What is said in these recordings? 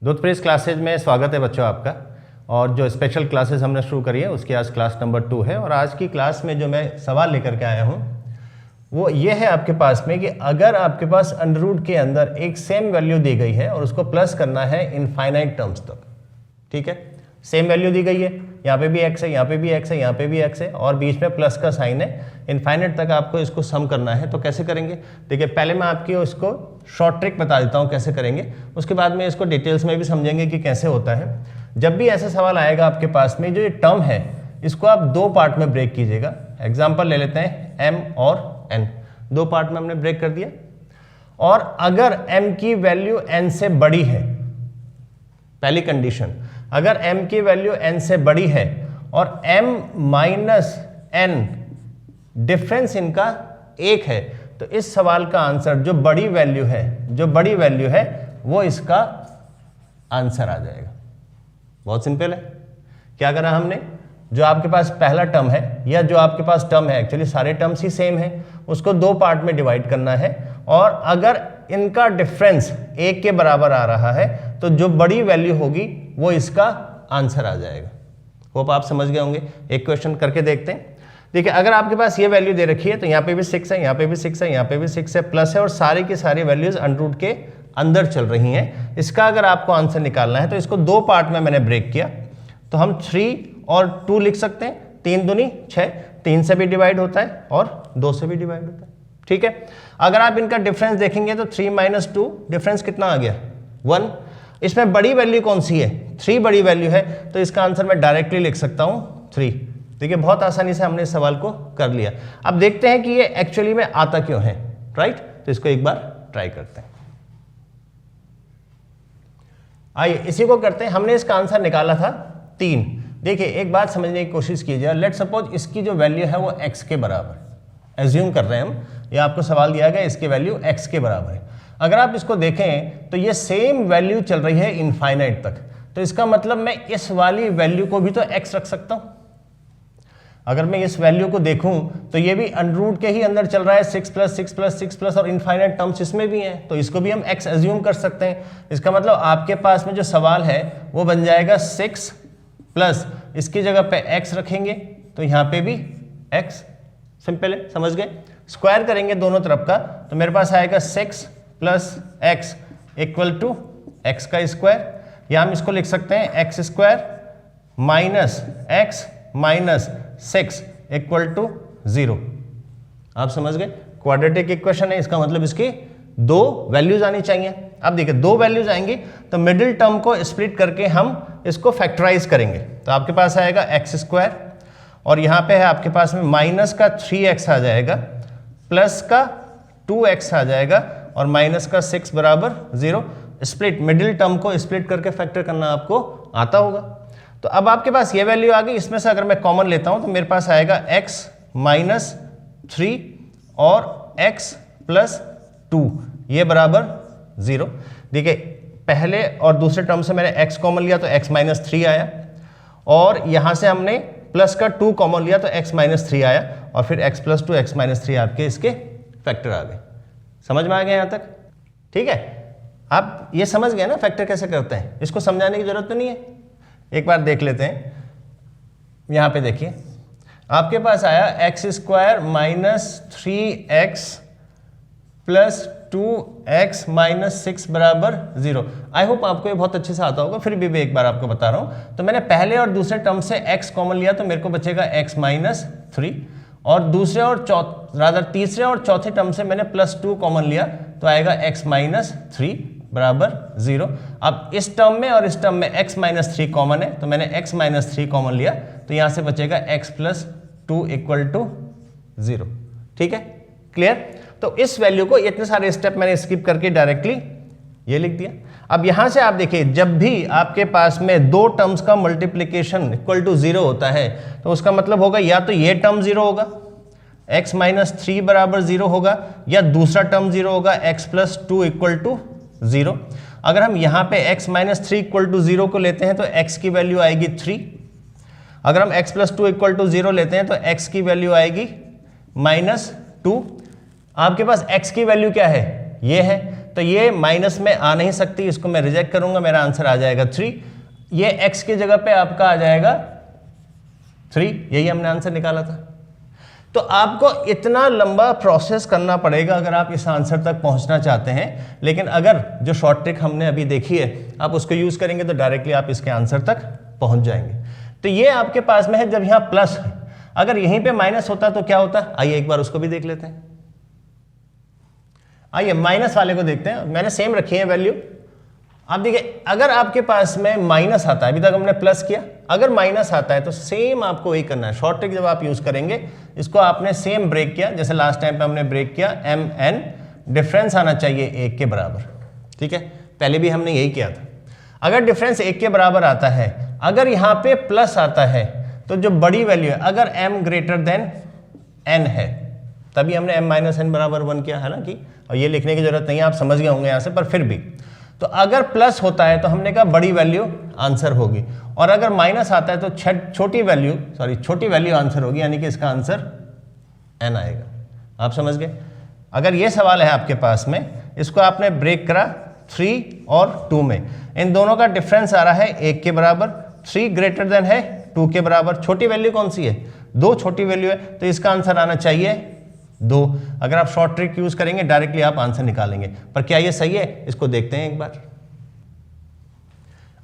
दूधप्रेस classes में स्वागत है बच्चों आपका। और जो स्पेशल क्लासेस हमने शुरू करी है उसकी आज क्लास नंबर 2 है। और आज की क्लास में जो मैं सवाल लेकर के आया हूँ वो ये है आपके पास में कि अगर आपके पास अंडर रूट के अंदर एक सेम वैल्यू दी गई है और उसको प्लस करना है इनफाइनाइट टर्म्स तक, ठीक है। सेम वैल्यू दी गई है, यहाँ पे भी x है, यहाँ पे भी x है, यहाँ पे भी x है और बीच में प्लस का साइन है। इनफाइनाइट तक आपको इसको सम करना है, तो कैसे करेंगे देखिए। पहले मैं आपकी इसको शॉर्ट ट्रिक बता देता हूँ कैसे करेंगे, उसके बाद में इसको डिटेल्स में भी समझेंगे कि कैसे होता है। जब भी ऐसा सवाल आएगा आपके पास में, जो ये टर्म है इसको आप दो पार्ट में ब्रेक कीजिएगा। एग्जाम्पल ले लेते हैं m और n, दो पार्ट में हमने ब्रेक कर दिया। और अगर m की वैल्यू n से बड़ी है, पहली कंडीशन, अगर m की वैल्यू n से बड़ी है और m माइनस n डिफरेंस इनका 1 है, तो इस सवाल का आंसर जो बड़ी वैल्यू है वो इसका आंसर आ जाएगा। बहुत सिंपल है। क्या करा हमने, जो आपके पास पहला टर्म है या जो आपके पास टर्म है, एक्चुअली सारे टर्म्स ही सेम है, उसको दो पार्ट में डिवाइड करना है। और अगर इनका डिफरेंस 1 के बराबर आ रहा है तो जो बड़ी वैल्यू होगी वो इसका आंसर आ जाएगा। होप आप समझ गए होंगे। एक क्वेश्चन करके देखते हैं। देखिए, अगर आपके पास ये वैल्यू दे रखी है तो यहाँ पे भी 6 है, यहाँ पे भी 6 है, यहाँ पे भी 6 है, प्लस है और सारी की सारी वैल्यूज अंडर रूट के अंदर चल रही हैं। इसका अगर आपको आंसर निकालना है तो इसको दो पार्ट में मैंने ब्रेक किया, तो हम 3 और 2 लिख सकते हैं। 3 दूनी 6, 3 से भी डिवाइड होता है और 2 से भी डिवाइड होता है, ठीक है। अगर आप इनका डिफरेंस देखेंगे तो 3 - 2 डिफरेंस कितना आ गया, 1। इसमें बड़ी वैल्यू कौन सी है, 3 बड़ी वैल्यू है, तो इसका आंसर मैं डायरेक्टली लिख सकता हूं 3। देखिए, बहुत आसानी से हमने इस सवाल को कर लिया। अब देखते हैं कि ये एक्चुअली में आता क्यों है, राइट। तो इसको एक बार ट्राई करते हैं। आइए इसी को करते हैं। हमने इसका आंसर निकाला था 3। देखिए, एक बात समझने की कोशिश कीजिए। लेट सपोज इसकी जो वैल्यू है वो x के बराबर, एज्यूम कर रहे हैं हम, ये आपको सवाल दिया गया इसकी वैल्यू x के बराबर है। अगर आप इसको देखें तो ये सेम वैल्यू चल रही है इनफाइनाइट तक, तो इसका मतलब मैं इस वाली वैल्यू को भी तो x रख सकता हूं। अगर मैं इस वैल्यू को देखूं तो ये भी अंडर रूट के ही अंदर चल रहा है, 6 + 6 + 6 प्लस और इनफाइनाइट टर्म्स इसमें भी हैं, तो इसको भी हम x एज्यूम कर सकते हैं। इसका मतलब आपके पास में जो सवाल है वो बन जाएगा 6 प्लस इसकी जगह पे x रखेंगे तो यहाँ पे भी x। सिंपल है, समझ गए। स्क्वायर करेंगे दोनों तरफ का तो मेरे पास आएगा 6 + x = x का स्क्वायर, या हम इसको लिख सकते हैं x² - x - 6 = 0। आप समझ गए, क्वाड्रेटिक इक्वेशन है, इसका मतलब इसकी दो वैल्यूज आनी चाहिए। अब देखिए, दो वैल्यूज आएंगी तो मिडिल टर्म को स्प्लिट करके हम इसको फैक्टराइज करेंगे, तो आपके पास आएगा x² और यहाँ पे है आपके पास में माइनस का 3x आ जाएगा, प्लस का 2x आ जाएगा और माइनस का 6 = 0। स्प्लिट, मिडिल टर्म को स्प्लिट करके फैक्टर करना आपको आता होगा। तो अब आपके पास ये वैल्यू आ गई, इसमें से अगर मैं कॉमन लेता हूं तो मेरे पास आएगा x - 3 और x + 2, ये बराबर 0। देखिए, पहले और दूसरे टर्म से मैंने x कॉमन लिया तो x - 3 आया, और यहां से हमने प्लस का 2 कॉमन लिया तो x - 3 आया, और फिर x + 2 x - 3 आपके इसके फैक्टर आ गए। समझ में आ गया यहां तक, ठीक है। आप ये समझ गए ना फैक्टर कैसे करते हैं, इसको समझाने की जरूरत तो नहीं है। एक बार देख लेते हैं। यहां पे देखिए, आपके पास आया x² - 3x + 2x - 6 = 0। I hope आपको ये बहुत अच्छे से आता होगा, फिर भी एक बार आपको बता रहा हूं। तो मैंने पहले और दूसरे टर्म से x कॉमन लिया तो मेरे को बचेगा x - 3, और दूसरे और तीसरे और चौथे टर्म से मैंने +2 कॉमन लिया तो आएगा x - 3 = 0। अब इस टर्म में और इस टर्म में x - 3 कॉमन है तो मैंने x - 3 कॉमन लिया, तो यहां से बचेगा x + 2 = 0। ठीक है, क्लियर। तो इस वैल्यू को, इतने सारे स्टेप मैंने स्किप करके डायरेक्टली ये लिख दिया। अब यहां से आप देखिए, जब भी आपके पास में दो टर्म्स का मल्टीप्लीकेशन = 0 होता है तो उसका मतलब होगा या तो ये टर्म 0 होगा, x - 3 = 0 होगा, या दूसरा टर्म 0 होगा, x + 2 = 0। अगर हम यहाँ पे x - 3 = 0 को लेते हैं तो x की वैल्यू आएगी 3। अगर हम x + 2 = 0 लेते हैं तो x की वैल्यू आएगी -2। आपके पास x की वैल्यू क्या है, ये है, तो ये माइनस में आ नहीं सकती, इसको मैं रिजेक्ट करूंगा, मेरा आंसर आ जाएगा 3। ये x की जगह पे आपका आ जाएगा 3, यही हमने आंसर निकाला था। तो आपको इतना लंबा प्रोसेस करना पड़ेगा अगर आप इस आंसर तक पहुंचना चाहते हैं, लेकिन अगर जो शॉर्ट ट्रिक हमने अभी देखी है आप उसको यूज करेंगे तो डायरेक्टली आप इसके आंसर तक पहुंच जाएंगे। तो ये आपके पास में है, जब यहां प्लस है, अगर यहीं पे माइनस होता तो क्या होता, आइए एक बार उसको भी देख लेते हैं। आइए माइनस वाले को देखते हैं, मैंने सेम रखी है वैल्यू। आप देखिए अगर आपके पास में माइनस आता है, अभी तक हमने प्लस किया, अगर माइनस आता है तो सेम आपको वही करना है। शॉर्ट ट्रिक जब आप यूज करेंगे इसको आपने सेम ब्रेक किया, जैसे लास्ट टाइम पे हमने ब्रेक किया, एम एन डिफरेंस आना चाहिए 1 के बराबर, ठीक है, पहले भी हमने यही किया था। अगर डिफरेंस 1 के बराबर आता है, अगर यहाँ पे प्लस आता है तो जो बड़ी वैल्यू है, अगर m ग्रेटर देन n है, तभी हमने m माइनस एन बराबर 1 किया है ना कि, और ये लिखने की जरूरत नहीं है, आप समझ गए होंगे यहाँ से, पर फिर भी तो अगर प्लस होता है तो हमने कहा बड़ी वैल्यू आंसर होगी, और अगर माइनस आता है तो छोटी वैल्यू आंसर होगी, यानी कि इसका आंसर n आएगा। आप समझ गए। अगर ये सवाल है आपके पास में, इसको आपने ब्रेक करा 3 और 2 में, इन दोनों का डिफरेंस आ रहा है 1 के बराबर, 3 ग्रेटर देन है 2 के बराबर, छोटी वैल्यू कौन सी है, 2 छोटी वैल्यू है, तो इसका आंसर आना चाहिए 2। अगर आप शॉर्ट ट्रिक यूज करेंगे डायरेक्टली आप आंसर निकालेंगे, पर क्या ये सही है, इसको देखते हैं एक बार।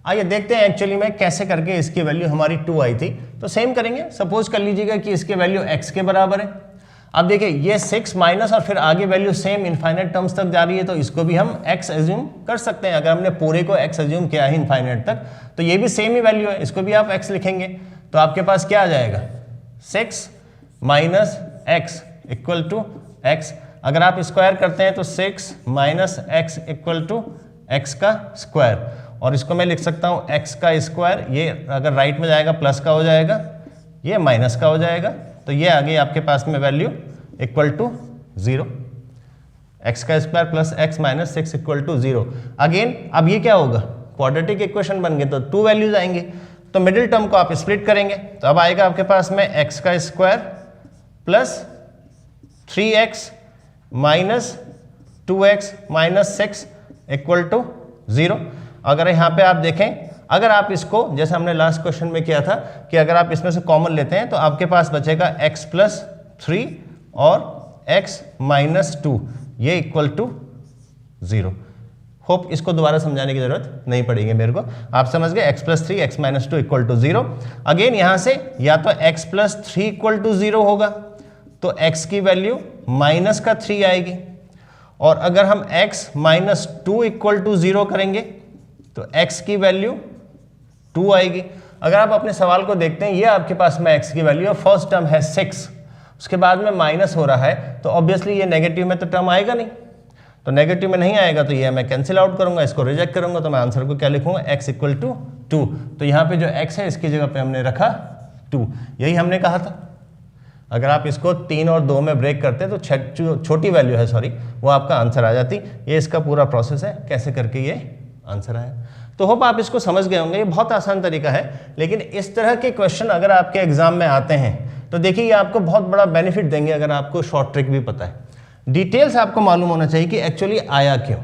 आइए देखते हैं एक्चुअली में कैसे करके इसकी वैल्यू हमारी 2 आई थी। तो सेम करेंगे, सपोज कर लीजिएगा कि इसकी वैल्यू x के बराबर है। अब देखिए ये 6 माइनस और फिर आगे वैल्यू सेम इनफाइनाइट टर्म्स तक जा रही है, तो इसको भी हम x एज्यूम कर सकते हैं। अगर हमने पूरे को x एज्यूम किया है इनफाइनाइट तक, तो ये भी सेम ही वैल्यू है, इसको भी आप x लिखेंगे, तो आपके पास क्या आ जाएगा, 6 minus X equal to X. अगर आप स्क्वायर करते हैं तो 6 minus X equal to X का स्क्वायर, और इसको मैं लिख सकता हूँ x का स्क्वायर, ये अगर राइट में जाएगा प्लस का हो जाएगा, ये माइनस का हो जाएगा, तो ये आ गई आपके पास में वैल्यू इक्वल टू 0, x का square plus x minus 6 equal to 0। Again अब ये क्या होगा, क्वाड्रेटिक इक्वेशन बन गए, तो 2 वैल्यूज आएंगे, तो मिडिल टर्म को आप स्प्लिट करेंगे, तो अब आएगा आपके पास में x का square plus 3x minus 2x minus 6 equal to 0। अगर यहाँ पे आप देखें, अगर आप इसको जैसे हमने लास्ट क्वेश्चन में किया था कि अगर आप इसमें से कॉमन लेते हैं तो आपके पास बचेगा x प्लस 3 और x माइनस 2, ये इक्वल टू 0। होप इसको दोबारा समझाने की जरूरत नहीं पड़ेगी मेरे को, आप समझ गए, x plus 3 x minus 2 equal to 0। Again यहाँ से या तो x प्लस 3 इक्वल टू 0 होगा, तो x की वैल्यू माइनस का 3 आएगी, और अगर हम x माइनस 2 इक्वल टू 0 करेंगे तो x की वैल्यू 2 आएगी। अगर आप अपने सवाल को देखते हैं, ये आपके पास में x की वैल्यू है, फर्स्ट टर्म है 6, उसके बाद में माइनस हो रहा है, तो ऑब्वियसली ये नेगेटिव में तो टर्म आएगा नहीं, तो नेगेटिव में नहीं आएगा तो ये मैं कैंसिल आउट करूंगा, इसको रिजेक्ट करूंगा, तो मैं आंसर को क्या लिखूंगा, x इक्वल टू 2। तो यहाँ पे जो x है इसकी जगह पे हमने रखा 2, यही हमने कहा था। अगर आप इसको 3 और 2 में ब्रेक करते तो छोटी वैल्यू है, सॉरी, वो आपका आंसर आ जाती। ये इसका पूरा प्रोसेस है, कैसे करके ये आंसर आया। तो होप आप इसको समझ गए होंगे, ये बहुत आसान तरीका है, लेकिन इस तरह के क्वेश्चन अगर आपके एग्जाम में आते हैं तो देखिए ये आपको बहुत बड़ा बेनिफिट देंगे अगर आपको शॉर्ट ट्रिक भी पता है। डिटेल्स आपको मालूम होना चाहिए कि एक्चुअली आया क्यों,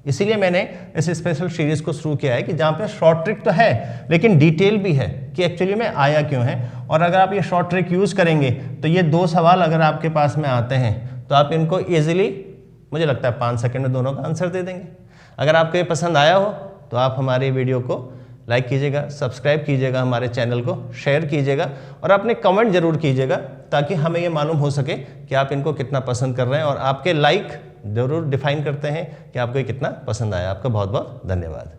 इसीलिए मैंने इस स्पेशल सीरीज को शुरू किया है कि जहाँ पे शॉर्ट ट्रिक तो है लेकिन डिटेल भी है कि एक्चुअली में आया क्यों है। और अगर आप ये शॉर्ट ट्रिक यूज़ करेंगे तो ये 2 सवाल अगर आपके पास में आते हैं तो आप इनको ईजिली, मुझे लगता है 5 सेकंड में दोनों का आंसर दे देंगे। अगर आपको ये पसंद आया हो तो आप हमारे वीडियो को लाइक कीजिएगा, सब्सक्राइब कीजिएगा, हमारे चैनल को शेयर कीजिएगा और अपने कमेंट जरूर कीजिएगा, ताकि हमें ये मालूम हो सके कि आप इनको कितना पसंद कर रहे हैं, और आपके लाइक जरूर डिफाइन करते हैं कि आपको ये कितना पसंद आया। आपका बहुत बहुत धन्यवाद।